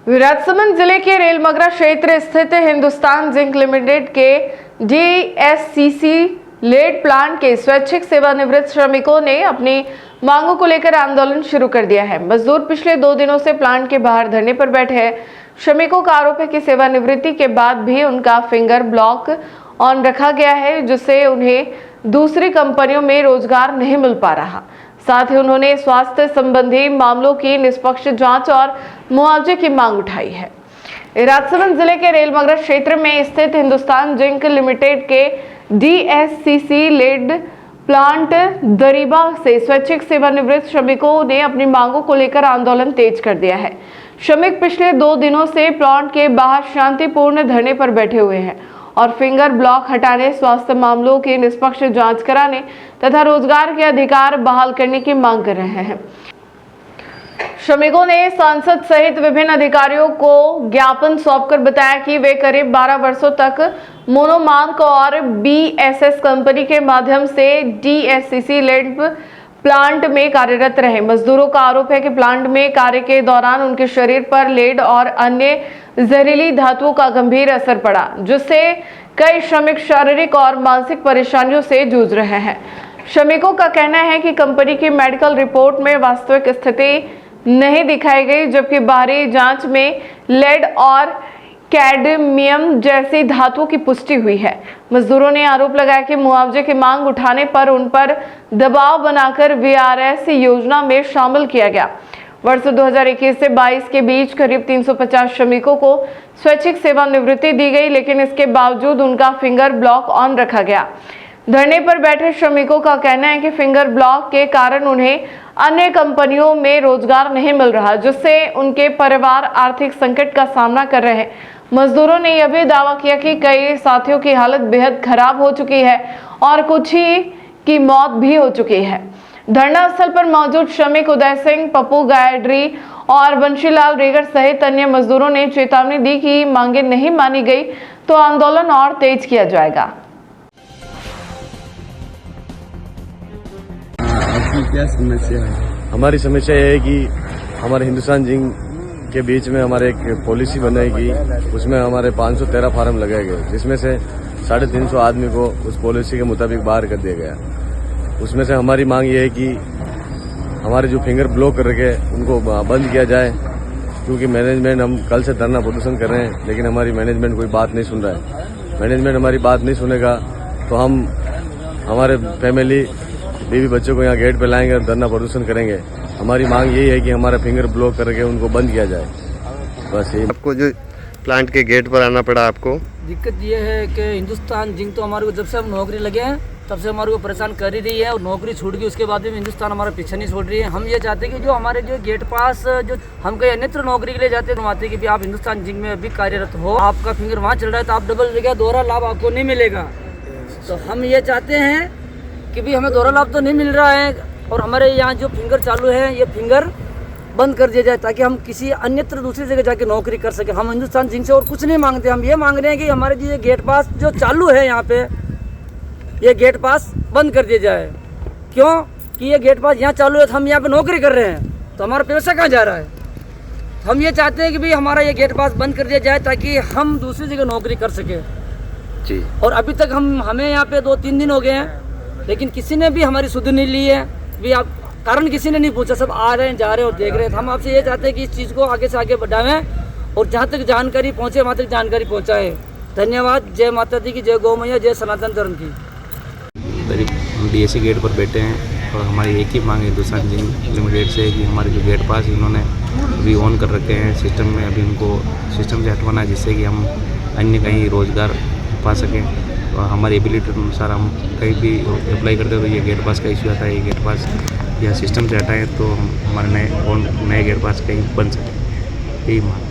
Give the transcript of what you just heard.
राजसमंद जिले के रेलमगरा क्षेत्र स्थित हिंदुस्तान जिंक लिमिटेड के डीएससीसी लेड प्लांट के स्वैच्छिक सेवानिवृत्त श्रमिकों ने अपनी मांगों को लेकर आंदोलन शुरू कर दिया है। मजदूर पिछले 2 दिनों से प्लांट के बाहर धरने पर बैठे हैं। श्रमिकों का आरोप है कि सेवानिवृत्ति के बाद भी उनका फिंगर ब्लॉक ऑन रखा गया है, जिससे उन्हें दूसरी कंपनियों में रोजगार नहीं मिल पा रहा। साथ ही उन्होंने स्वास्थ्य संबंधी मामलों की निष्पक्ष जांच और मुआवजे की मांग उठाई है। राजसमंद जिले के रेलमगरा क्षेत्र में स्थित हिंदुस्तान जिंक लिमिटेड के डीएससीसी लेड प्लांट दरीबा से स्वैच्छिक सेवानिवृत्त श्रमिकों ने अपनी मांगों को लेकर आंदोलन तेज कर दिया है। श्रमिक पिछले 2 दिनों से प्लांट के बाहर शांतिपूर्ण धरने पर बैठे हुए हैं और फिंगर ब्लॉक हटाने, स्वास्थ्य मामलों की निष्पक्ष जांच कराने तथा रोजगार के अधिकार बहाल करने की मांग कर रहे हैं। श्रमिकों ने सांसद सहित विभिन्न अधिकारियों को ज्ञापन सौंपकर बताया कि वे करीब 12 वर्षों तक मोनोमार्क और बीएसएस कंपनी के माध्यम से डीएससीसी लेड प्लांट में कार्यरत रहे। मजदूरों का आरोप है कि प्लांट में कार्य के दौरान उनके शरीर पर लेड और अन्य जहरीली धातुओं का गंभीर असर पड़ा, जिससे कई श्रमिक शारीरिक और मानसिक परेशानियों से जूझ रहे हैं। श्रमिकों का कहना है कि कंपनी की मेडिकल रिपोर्ट में वास्तविक स्थिति नहीं दिखाई गई, जबकि बाहरी जांच में लेड और कैडमियम जैसी धातुओं की पुष्टि हुई है। मजदूरों ने आरोप लगाया कि मुआवजे की मांग उठाने पर उन पर दबाव बनाकर वीआरएस योजना में शामिल किया गया। वर्ष 2021 से 22 के बीच करीब 350 श्रमिकों को स्वैच्छिक सेवानिवृत्ति दी गई, लेकिन इसके बावजूद उनका फिंगर ब्लॉक ऑन रखा गया। धरने पर बैठे श्रमिकों का कहना है कि फिंगर ब्लॉक के कारण उन्हें अन्य कंपनियों में रोजगार नहीं मिल रहा, जिससे उनके परिवार आर्थिक संकट का सामना कर रहे हैं। मजदूरों ने यह भी दावा किया कि कई साथियों की हालत बेहद खराब हो चुकी है और कुछ ही की मौत भी हो चुकी है। धरना स्थल पर मौजूद श्रमिक उदय सिंह, पप्पू गायत्री और बंशीलाल रेगर सहित अन्य मजदूरों ने चेतावनी दी कि मांगे नहीं मानी गई तो आंदोलन और तेज किया जाएगा। आपकी क्या समस्या है? हमारी समस्या यह है कि हमारे हिंदुस्तान जिंक के बीच में हमारे एक पॉलिसी बनाएगी, उसमें हमारे 513 फार्म लगाए गए, जिसमें से 350 आदमी को उस पॉलिसी के मुताबिक बाहर कर दिया गया। उसमें से हमारी मांग ये है कि हमारे जो फिंगर ब्लॉक कर रखे उनको बंद किया जाए, क्योंकि मैनेजमेंट, हम कल से धरना प्रदर्शन कर रहे हैं, लेकिन हमारी मैनेजमेंट कोई बात नहीं सुन रहा है। मैनेजमेंट हमारी बात नहीं सुनेगा तो हम हमारे फैमिली, बीवी बच्चों को यहाँ गेट पे लाएंगे और धरना प्रदर्शन करेंगे। हमारी मांग यही है कि हमारा फिंगर ब्लॉक करके उनको बंद किया जाए। बस यही। आपको जो प्लांट के गेट पर आना पड़ा, आपको दिक्कत ये है कि हिंदुस्तान जिंक तो हमारे को जब से हम नौकरी लगे हैं तब से हमारे को परेशान कर ही रही है, और नौकरी छूट गई उसके बाद भी हिंदुस्तान हमारा पीछे नहीं छोड़ रही है। हम ये चाहते हैं कि जो हमारे जो गेट पास जो हम कहीं अन्यत्र नौकरी के लिए जाते हैं, आते हैं कि आप हिंदुस्तान जिंक में अभी कार्यरत हो, आपका फिंगर वहाँ चल रहा है तो आप डबल जगह दोहरा लाभ आपको नहीं मिलेगा। तो हम ये चाहते हैं कि भी हमें दोहरा लाभ तो नहीं मिल रहा है, और हमारे यहाँ जो फिंगर चालू है ये फिंगर बंद कर दिया जाए, ताकि हम किसी अन्यत्र दूसरी जगह जाके नौकरी कर सके। हम हिंदुस्तान जिंक से और कुछ नहीं मांगते, हम ये मांग रहे हैं कि हमारे जो ये गेट पास जो चालू है यहाँ पे, ये गेट पास बंद कर दिया जाए। क्यों कि ये गेट पास यहाँ चालू है तो हम यहाँ पे नौकरी कर रहे हैं, तो हमारा पैसा कहाँ जा रहा है। हम ये चाहते हैं कि भाई हमारा ये गेट पास बंद कर दिया जाए ताकि हम दूसरी जगह नौकरी कर सके जी। और अभी तक हमें यहाँ पे 2-3 दिन हो गए हैं, लेकिन किसी ने भी हमारी सुध नहीं ली है। भी आप कारण किसी ने नहीं पूछा, सब आ रहे हैं, जा रहे हैं और देख रहे हैं। हम आपसे ये चाहते हैं कि इस चीज़ को आगे से आगे बढ़ावें और जहाँ तक जानकारी पहुँचे वहाँ तक जानकारी पहुँचाएं। धन्यवाद। जय माता दी की, जय गौ मैया, जय सनातन धर्म की। हम डीएससी गेट पर बैठे हैं और हमारी एक ही मांग है हिंदुस्तान जिंक लिमिटेड से कि हमारे जो गेट पास इन्होंने अभी ऑन कर रखे हैं सिस्टम में, अभी उनको सिस्टम से हटवाना है, जिससे कि हम अन्य कहीं रोज़गार पा सकें। और हमारी एबिलिटी के अनुसार हम कहीं भी अप्लाई करते हैं तो ये गेट पास का इशू आता है, ये गेट पास या सिस्टम से हटाएं तो हमारे नए गेट पास कहीं बन सके, यही मांग।